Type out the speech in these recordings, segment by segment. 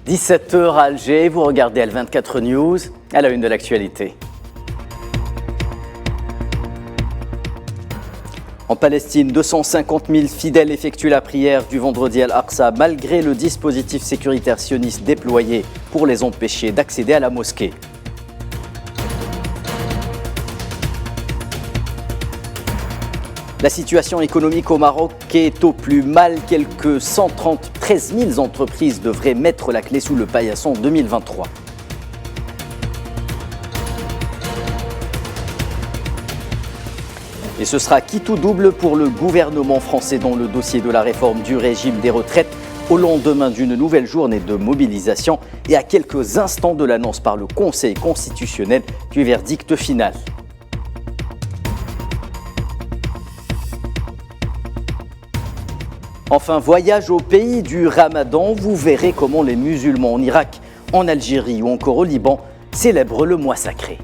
17 h à Alger, vous regardez L24 News, à la une de l'actualité. En Palestine, 250 000 fidèles effectuent la prière du vendredi Al-Aqsa malgré le dispositif sécuritaire sioniste déployé pour les empêcher d'accéder à la mosquée. La situation économique au Maroc est au plus mal. Quelques 113 000 entreprises devraient mettre la clé sous le paillasson en 2023. Et ce sera quitte ou double pour le gouvernement français dans le dossier de la réforme du régime des retraites au lendemain d'une nouvelle journée de mobilisation et à quelques instants de l'annonce par le Conseil constitutionnel du verdict final. Enfin, voyage au pays du Ramadan, vous verrez comment les musulmans en Irak, en Algérie ou encore au Liban célèbrent le mois sacré.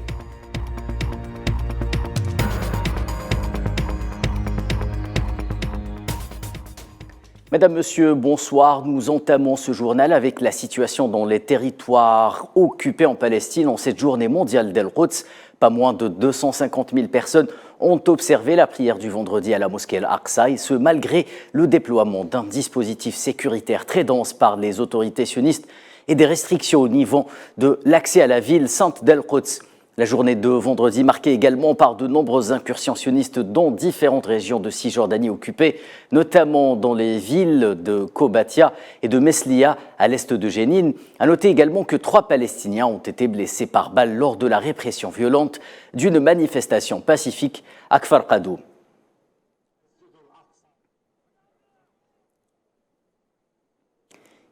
Mesdames, Messieurs, bonsoir. Nous entamons ce journal avec la situation dans les territoires occupés en Palestine en cette journée mondiale d'Al-Quds. Pas moins de 250 000 personnes ont observé la prière du vendredi à la mosquée Al-Aqsa, et ce malgré le déploiement d'un dispositif sécuritaire très dense par les autorités sionistes et des restrictions au niveau de l'accès à la ville sainte d'Al-Quds. La journée de vendredi marquée également par de nombreuses incursions sionistes dans différentes régions de Cisjordanie occupées, notamment dans les villes de Kobatia et de Meslia à l'est de Jénine. À noter également que 3 Palestiniens ont été blessés par balle lors de la répression violente d'une manifestation pacifique à Kfar Qadoum.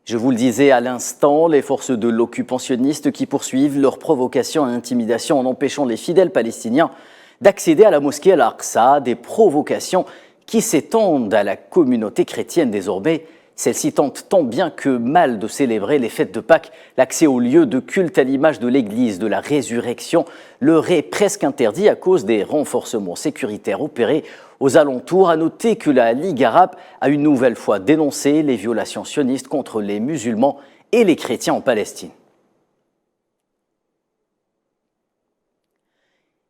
Je vous le disais à l'instant, les forces de l'occupationniste qui poursuivent leur provocation et intimidation en empêchant les fidèles palestiniens d'accéder à la mosquée Al-Aqsa, des provocations qui s'étendent à la communauté chrétienne désormais. Celle-ci tente tant bien que mal de célébrer les fêtes de Pâques. L'accès aux lieux de culte à l'image de l'église de la résurrection leur est presque interdit à cause des renforcements sécuritaires opérés aux alentours. À noter que la Ligue arabe a une nouvelle fois dénoncé les violations sionistes contre les musulmans et les chrétiens en Palestine.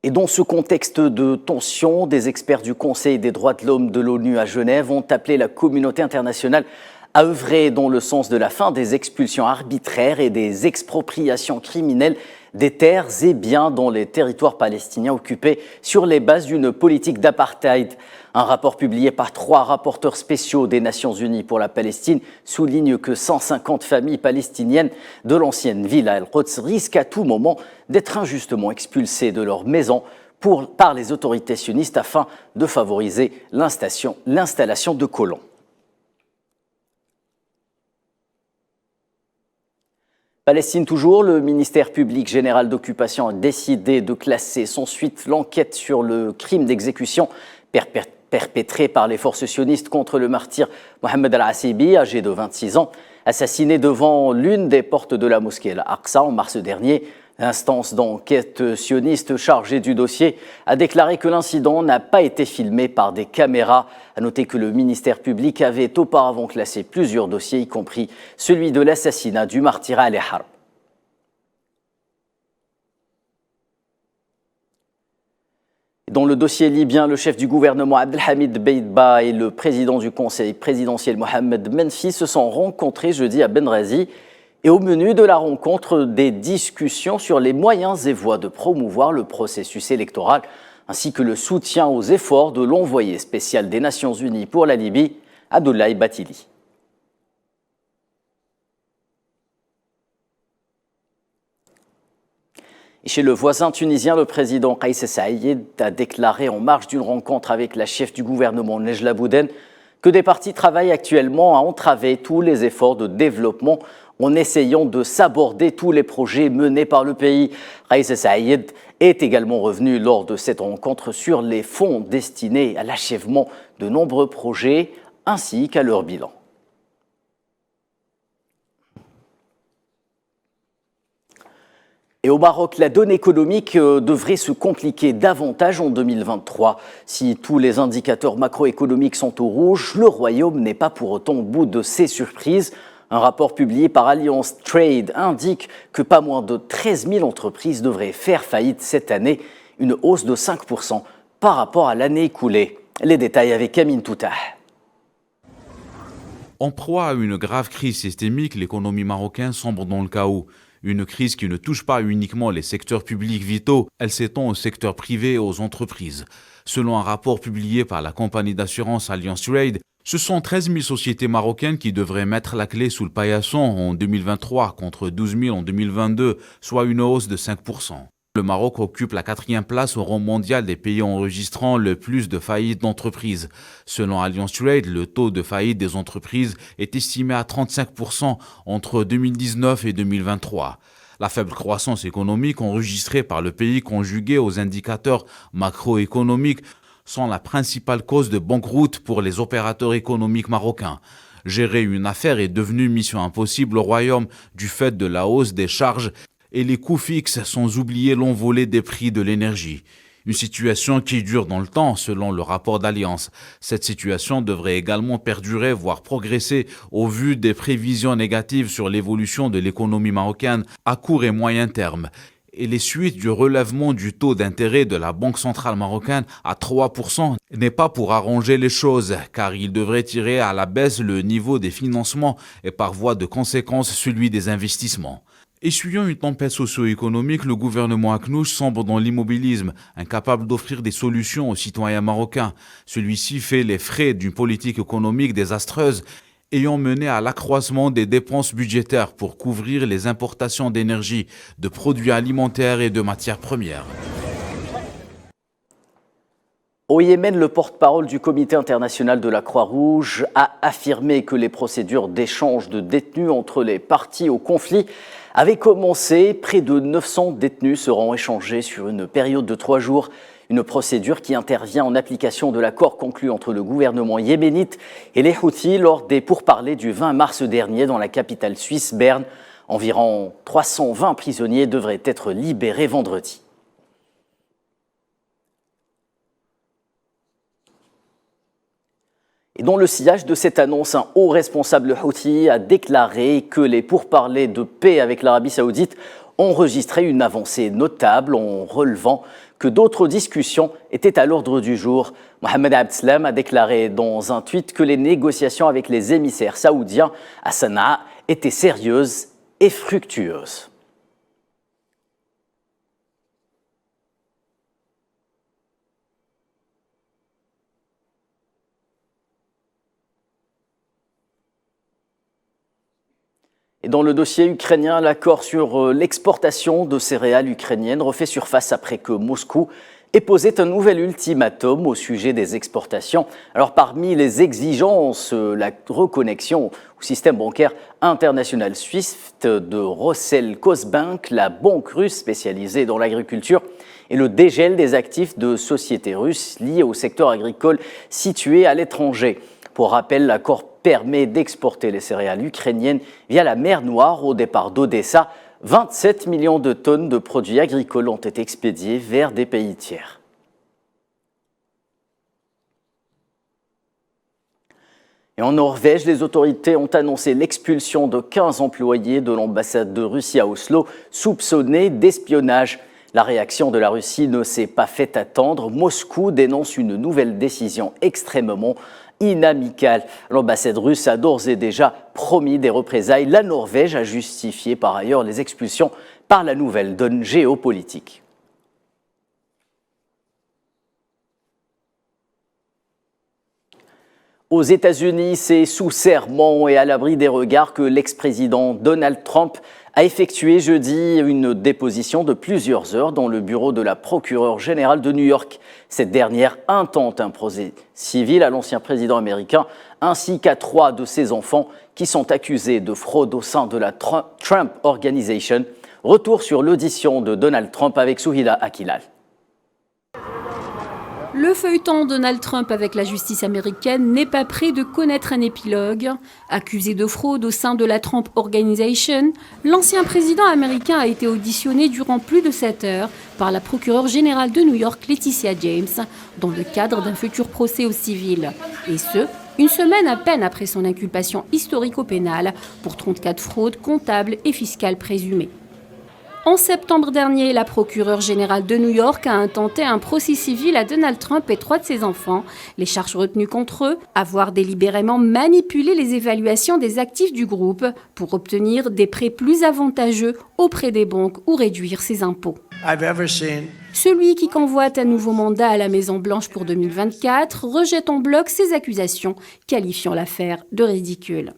Et dans ce contexte de tension, des experts du Conseil des droits de l'homme de l'ONU à Genève ont appelé la communauté internationale à œuvrer dans le sens de la fin des expulsions arbitraires et des expropriations criminelles des terres et biens dans les territoires palestiniens occupés sur les bases d'une politique d'apartheid. Un rapport publié par 3 rapporteurs spéciaux des Nations Unies pour la Palestine souligne que 150 familles palestiniennes de l'ancienne ville à Al-Quds risquent à tout moment d'être injustement expulsées de leur maison par les autorités sionistes afin de favoriser l'installation de colons. Palestine toujours, le ministère public général d'occupation a décidé de classer sans suite l'enquête sur le crime d'exécution perpétré par les forces sionistes contre le martyr Mohamed Al-Asibi, âgé de 26 ans, assassiné devant l'une des portes de la mosquée Al-Aqsa en mars dernier. L'instance d'enquête sioniste chargée du dossier a déclaré que l'incident n'a pas été filmé par des caméras. À noter que le ministère public avait auparavant classé plusieurs dossiers, y compris celui de l'assassinat du martyr Ali Harb. Dans le dossier libyen, le chef du gouvernement Abdelhamid Beidba et le président du conseil présidentiel Mohamed Menfi se sont rencontrés jeudi à Benghazi. Et au menu de la rencontre, des discussions sur les moyens et voies de promouvoir le processus électoral, ainsi que le soutien aux efforts de l'envoyé spécial des Nations Unies pour la Libye, Abdoulaye Batili. Et chez le voisin tunisien, le président Kais Saïed a déclaré en marge d'une rencontre avec la chef du gouvernement Nejla Bouden que des partis travaillent actuellement à entraver tous les efforts de développement en essayant de saborder tous les projets menés par le pays. Kais Saïed est également revenu lors de cette rencontre sur les fonds destinés à l'achèvement de nombreux projets ainsi qu'à leur bilan. Et au Maroc, la donne économique devrait se compliquer davantage en 2023. Si tous les indicateurs macroéconomiques sont au rouge, le Royaume n'est pas pour autant au bout de ses surprises. Un rapport publié par Alliance Trade indique que pas moins de 13 000 entreprises devraient faire faillite cette année, une hausse de 5% par rapport à l'année écoulée. Les détails avec Amine Touta. En proie à une grave crise systémique, l'économie marocaine sombre dans le chaos. Une crise qui ne touche pas uniquement les secteurs publics vitaux, elle s'étend au secteur privé et aux entreprises. Selon un rapport publié par la compagnie d'assurance Alliance Trade, ce sont 13 000 sociétés marocaines qui devraient mettre la clé sous le paillasson en 2023 contre 12 000 en 2022, soit une hausse de 5%. Le Maroc occupe la 4e place au rang mondial des pays enregistrant le plus de faillites d'entreprises. Selon Alliance Trade, le taux de faillite des entreprises est estimé à 35% entre 2019 et 2023. La faible croissance économique enregistrée par le pays conjuguée aux indicateurs macroéconomiques sont la principale cause de banqueroute pour les opérateurs économiques marocains. Gérer une affaire est devenu mission impossible au royaume du fait de la hausse des charges et les coûts fixes, sans oublier l'envolée des prix de l'énergie. Une situation qui dure dans le temps, selon le rapport d'Alliance. Cette situation devrait également perdurer, voire progresser, au vu des prévisions négatives sur l'évolution de l'économie marocaine à court et moyen terme. Et les suites du relèvement du taux d'intérêt de la Banque centrale marocaine à 3% n'est pas pour arranger les choses, car il devrait tirer à la baisse le niveau des financements et par voie de conséquence celui des investissements. Essuyant une tempête socio-économique, le gouvernement Akhnouch sombre dans l'immobilisme, incapable d'offrir des solutions aux citoyens marocains. Celui-ci fait les frais d'une politique économique désastreuse, ayant mené à l'accroissement des dépenses budgétaires pour couvrir les importations d'énergie, de produits alimentaires et de matières premières. Au Yémen, le porte-parole du Comité international de la Croix-Rouge a affirmé que les procédures d'échange de détenus entre les parties au conflit avaient commencé. Près de 900 détenus seront échangés sur une période de 3 jours. Une procédure qui intervient en application de l'accord conclu entre le gouvernement yéménite et les Houthis lors des pourparlers du 20 mars dernier dans la capitale suisse, Berne. Environ 320 prisonniers devraient être libérés vendredi. Et dans le sillage de cette annonce, un haut responsable Houthi a déclaré que les pourparlers de paix avec l'Arabie saoudite enregistraient une avancée notable en relevant que d'autres discussions étaient à l'ordre du jour. Mohamed Abdeslam a déclaré dans un tweet que les négociations avec les émissaires saoudiens à Sanaa étaient sérieuses et fructueuses. Et dans le dossier ukrainien, l'accord sur l'exportation de céréales ukrainiennes refait surface après que Moscou ait posé un nouvel ultimatum au sujet des exportations. Alors parmi les exigences, la reconnexion au système bancaire international SWIFT de Roselkosbank, la banque russe spécialisée dans l'agriculture, et le dégel des actifs de sociétés russes liées au secteur agricole situé à l'étranger. Pour rappel, l'accord permet d'exporter les céréales ukrainiennes via la mer Noire au départ d'Odessa. 27 millions de tonnes de produits agricoles ont été expédiés vers des pays tiers. Et en Norvège, les autorités ont annoncé l'expulsion de 15 employés de l'ambassade de Russie à Oslo, soupçonnés d'espionnage. La réaction de la Russie ne s'est pas fait attendre. Moscou dénonce une nouvelle décision extrêmement inamicale. L'ambassade russe a d'ores et déjà promis des représailles. La Norvège a justifié par ailleurs les expulsions par la nouvelle donne géopolitique. Aux États-Unis, c'est sous serment et à l'abri des regards que l'ex-président Donald Trump a effectué jeudi une déposition de plusieurs heures dans le bureau de la procureure générale de New York. Cette dernière intente un procès civil à l'ancien président américain ainsi qu'à 3 de ses enfants qui sont accusés de fraude au sein de la Trump Organization. Retour sur l'audition de Donald Trump avec Souhila Akilal. Le feuilleton Donald Trump avec la justice américaine n'est pas près de connaître un épilogue. Accusé de fraude au sein de la Trump Organization, l'ancien président américain a été auditionné durant plus de 7 heures par la procureure générale de New York, Letitia James, dans le cadre d'un futur procès au civil. Et ce, Une semaine à peine après son inculpation historico-pénale pour 34 fraudes comptables et fiscales présumées. En septembre dernier, la procureure générale de New York a intenté un procès civil à Donald Trump et 3 de ses enfants. Les charges retenues contre eux, avoir délibérément manipulé les évaluations des actifs du groupe pour obtenir des prêts plus avantageux auprès des banques ou réduire ses impôts. Celui qui convoite un nouveau mandat à la Maison-Blanche pour 2024 rejette en bloc ces accusations, qualifiant l'affaire de ridicule.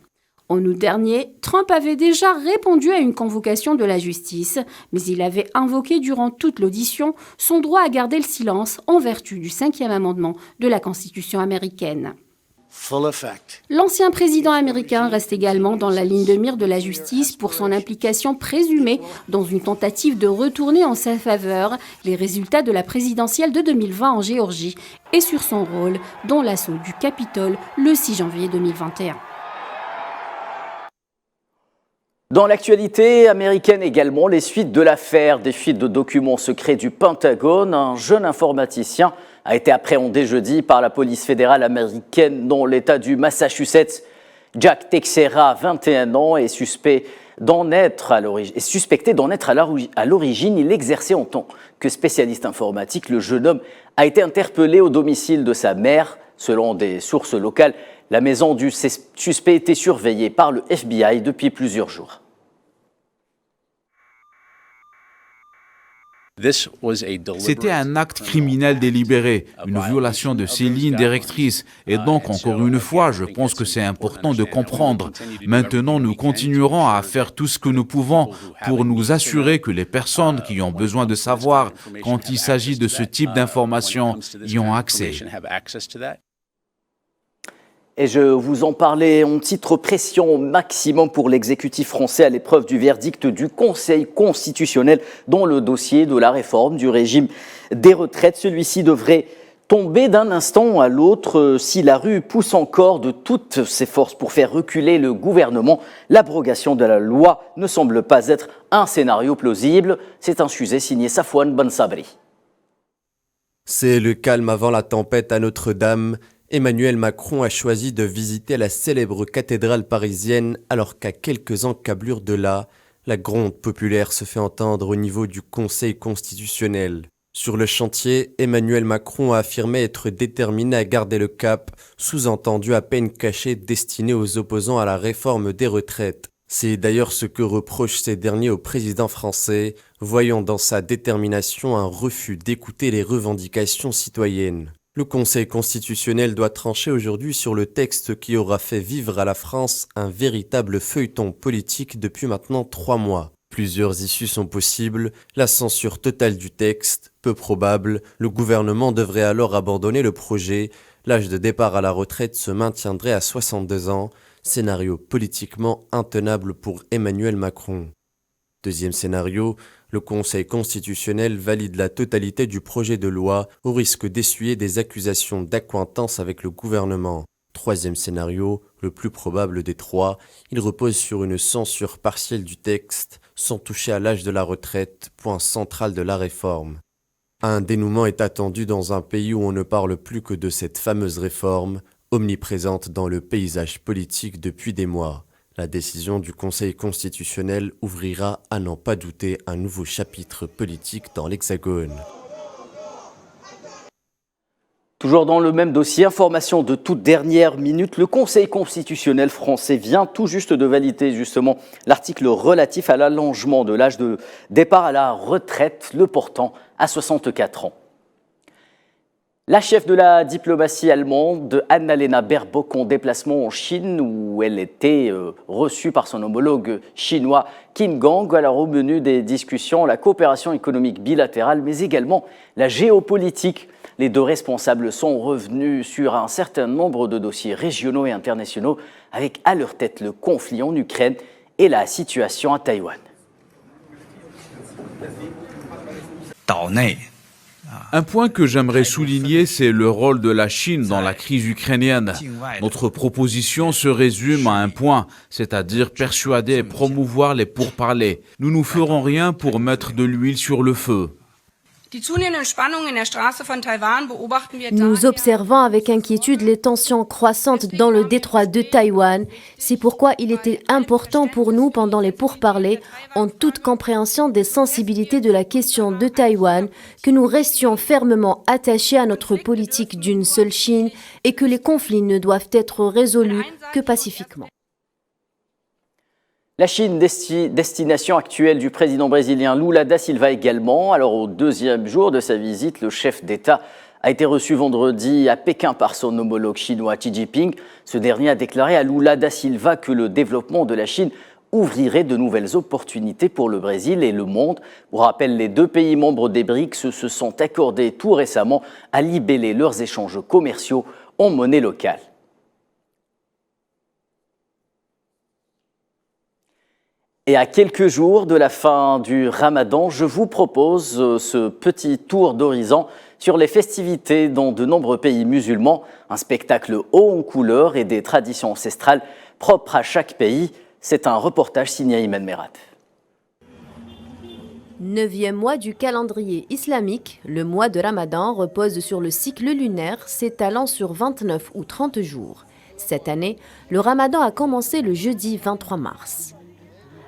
En août dernier, Trump avait déjà répondu à une convocation de la justice, mais il avait invoqué durant toute l'audition son droit à garder le silence en vertu du 5e amendement de la Constitution américaine. L'ancien président américain reste également dans la ligne de mire de la justice pour son implication présumée dans une tentative de retourner en sa faveur les résultats de la présidentielle de 2020 en Géorgie et sur son rôle dans l'assaut du Capitole le 6 janvier 2021. Dans l'actualité américaine également, les suites de l'affaire des fuites de documents secrets du Pentagone. Un jeune informaticien a été appréhendé jeudi par la police fédérale américaine dans l'État du Massachusetts. Jack Teixeira, 21 ans, est suspecté d'en être à l'origine. Il exerçait en tant que spécialiste informatique. Le jeune homme a été interpellé au domicile de sa mère. Selon des sources locales, la maison du suspect était surveillée par le FBI depuis plusieurs jours. C'était un acte criminel délibéré, une violation de ces lignes directrices. Et donc, encore une fois, je pense que c'est important de comprendre. Maintenant, nous continuerons à faire tout ce que nous pouvons pour nous assurer que les personnes qui ont besoin de savoir quand il s'agit de ce type d'informations y ont accès. Et je vous en parlais, on titre pression au maximum pour l'exécutif français à l'épreuve du verdict du Conseil constitutionnel dans le dossier de la réforme du régime des retraites. Celui-ci devrait tomber d'un instant à l'autre si la rue pousse encore de toutes ses forces pour faire reculer le gouvernement. L'abrogation de la loi ne semble pas être un scénario plausible. C'est un sujet signé Safouane Bensabri. C'est le calme avant la tempête à Notre-Dame. Emmanuel Macron a choisi de visiter la célèbre cathédrale parisienne alors qu'à quelques encablures de là, la gronde populaire se fait entendre au niveau du Conseil constitutionnel. Sur le chantier, Emmanuel Macron a affirmé être déterminé à garder le cap, sous-entendu à peine caché destiné aux opposants à la réforme des retraites. C'est d'ailleurs ce que reprochent ces derniers au président français, voyant dans sa détermination un refus d'écouter les revendications citoyennes. Le Conseil constitutionnel doit trancher aujourd'hui sur le texte qui aura fait vivre à la France un véritable feuilleton politique depuis maintenant 3 mois. Plusieurs issues sont possibles, la censure totale du texte, peu probable, le gouvernement devrait alors abandonner le projet, l'âge de départ à la retraite se maintiendrait à 62 ans, scénario politiquement intenable pour Emmanuel Macron. Deuxième scénario, le Conseil constitutionnel valide la totalité du projet de loi au risque d'essuyer des accusations d'accointance avec le gouvernement. Troisième scénario, le plus probable des 3, il repose sur une censure partielle du texte, sans toucher à l'âge de la retraite, point central de la réforme. Un dénouement est attendu dans un pays où on ne parle plus que de cette fameuse réforme, omniprésente dans le paysage politique depuis des mois. La décision du Conseil constitutionnel ouvrira, à n'en pas douter, un nouveau chapitre politique dans l'Hexagone. Toujours dans le même dossier, information de toute dernière minute, le Conseil constitutionnel français vient tout juste de valider justement l'article relatif à l'allongement de l'âge de départ à la retraite, le portant à 64 ans. La chef de la diplomatie allemande, Annalena Baerbock, en déplacement en Chine, où elle était reçue par son homologue chinois Qin Gang. Alors au menu des discussions, la coopération économique bilatérale, mais également la géopolitique. Les deux responsables sont revenus sur un certain nombre de dossiers régionaux et internationaux, avec à leur tête le conflit en Ukraine et la situation à Taïwan. Un point que j'aimerais souligner, c'est le rôle de la Chine dans la crise ukrainienne. Notre proposition se résume à un point, c'est-à-dire persuader et promouvoir les pourparlers. Nous ne ferons rien pour mettre de l'huile sur le feu. Nous observons avec inquiétude les tensions croissantes dans le détroit de Taïwan. C'est pourquoi il était important pour nous, pendant les pourparlers, en toute compréhension des sensibilités de la question de Taïwan, que nous restions fermement attachés à notre politique d'une seule Chine et que les conflits ne doivent être résolus que pacifiquement. La Chine, destination actuelle du président brésilien Lula da Silva également. Alors au deuxième jour de sa visite, le chef d'État a été reçu vendredi à Pékin par son homologue chinois Xi Jinping. Ce dernier a déclaré à Lula da Silva que le développement de la Chine ouvrirait de nouvelles opportunités pour le Brésil et le monde. Pour rappel, les deux pays membres des BRICS se sont accordés tout récemment à libeller leurs échanges commerciaux en monnaie locale. Et à quelques jours de la fin du Ramadan, je vous propose ce petit tour d'horizon sur les festivités dans de nombreux pays musulmans. Un spectacle haut en couleurs et des traditions ancestrales propres à chaque pays. C'est un reportage signé Iman Merat. 9e mois du calendrier islamique, le mois de Ramadan repose sur le cycle lunaire s'étalant sur 29 ou 30 jours. Cette année, le Ramadan a commencé le jeudi 23 mars.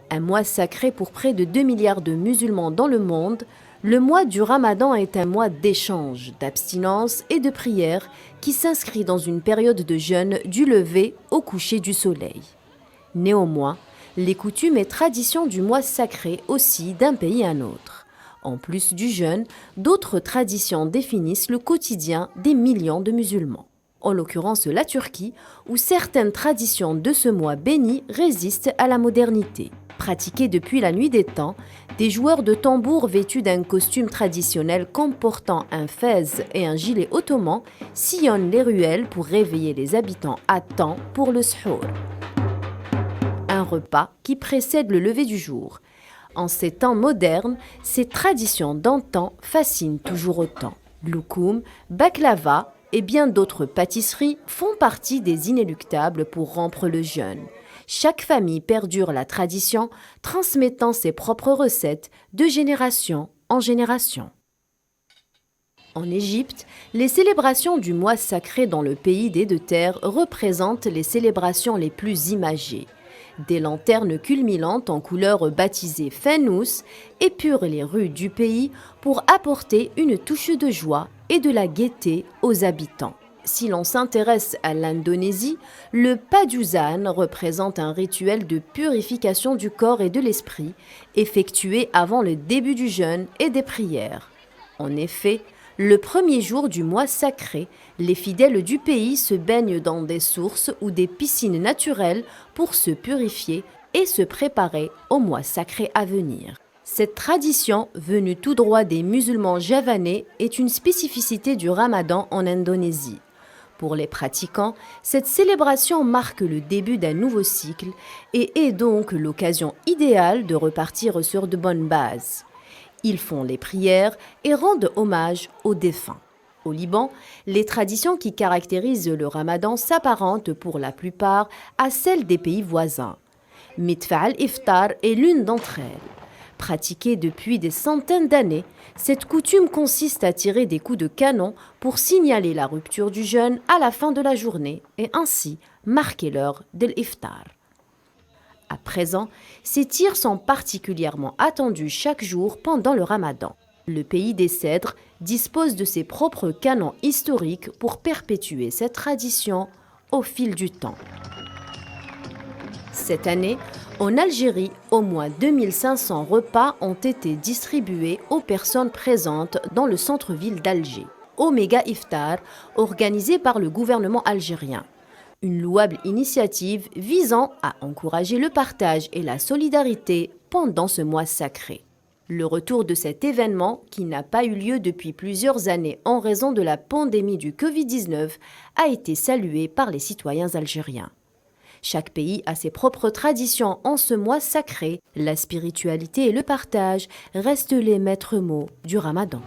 Un mois sacré pour près de 2 milliards de musulmans dans le monde, le mois du Ramadan est un mois d'échange, d'abstinence et de prière qui s'inscrit dans une période de jeûne du lever au coucher du soleil. Néanmoins, les coutumes et traditions du mois sacré oscillent d'un pays à un autre. En plus du jeûne, d'autres traditions définissent le quotidien des millions de musulmans. En l'occurrence la Turquie, où certaines traditions de ce mois béni résistent à la modernité. Pratiquées depuis la nuit des temps, des joueurs de tambour vêtus d'un costume traditionnel comportant un fez et un gilet ottoman sillonnent les ruelles pour réveiller les habitants à temps pour le suhour. Un repas qui précède le lever du jour. En ces temps modernes, ces traditions d'antan fascinent toujours autant. Loukoum, baklava et bien d'autres pâtisseries font partie des inéluctables pour rompre le jeûne. Chaque famille perdure la tradition, transmettant ses propres recettes de génération en génération. En Égypte, les célébrations du mois sacré dans le pays des deux terres représentent les célébrations les plus imagées. Des lanternes culminantes en couleur baptisées Fenous épurent les rues du pays pour apporter une touche de joie et de la gaieté aux habitants. Si l'on s'intéresse à l'Indonésie, le Paduzan représente un rituel de purification du corps et de l'esprit, effectué avant le début du jeûne et des prières. En effet, le premier jour du mois sacré, les fidèles du pays se baignent dans des sources ou des piscines naturelles pour se purifier et se préparer au mois sacré à venir. Cette tradition, venue tout droit des musulmans javanais, est une spécificité du Ramadan en Indonésie. Pour les pratiquants, cette célébration marque le début d'un nouveau cycle et est donc l'occasion idéale de repartir sur de bonnes bases. Ils font les prières et rendent hommage aux défunts. Au Liban, les traditions qui caractérisent le Ramadan s'apparentent pour la plupart à celles des pays voisins. Mitfa al-Iftar est l'une d'entre elles. Pratiquée depuis des centaines d'années, cette coutume consiste à tirer des coups de canon pour signaler la rupture du jeûne à la fin de la journée et ainsi marquer l'heure de l'iftar. À présent, ces tirs sont particulièrement attendus chaque jour pendant le Ramadan. Le pays des cèdres dispose de ses propres canons historiques pour perpétuer cette tradition au fil du temps. Cette année, en Algérie, au moins 2500 repas ont été distribués aux personnes présentes dans le centre-ville d'Alger, au méga iftar organisé par le gouvernement algérien. Une louable initiative visant à encourager le partage et la solidarité pendant ce mois sacré. Le retour de cet événement, qui n'a pas eu lieu depuis plusieurs années en raison de la pandémie du Covid-19, a été salué par les citoyens algériens. Chaque pays a ses propres traditions en ce mois sacré. La spiritualité et le partage restent les maîtres mots du Ramadan.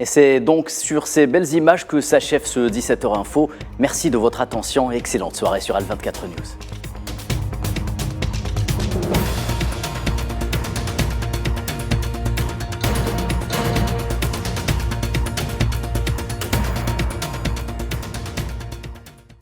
Et c'est donc sur ces belles images que s'achève ce 17h Info. Merci de votre attention et excellente soirée sur Al24 News.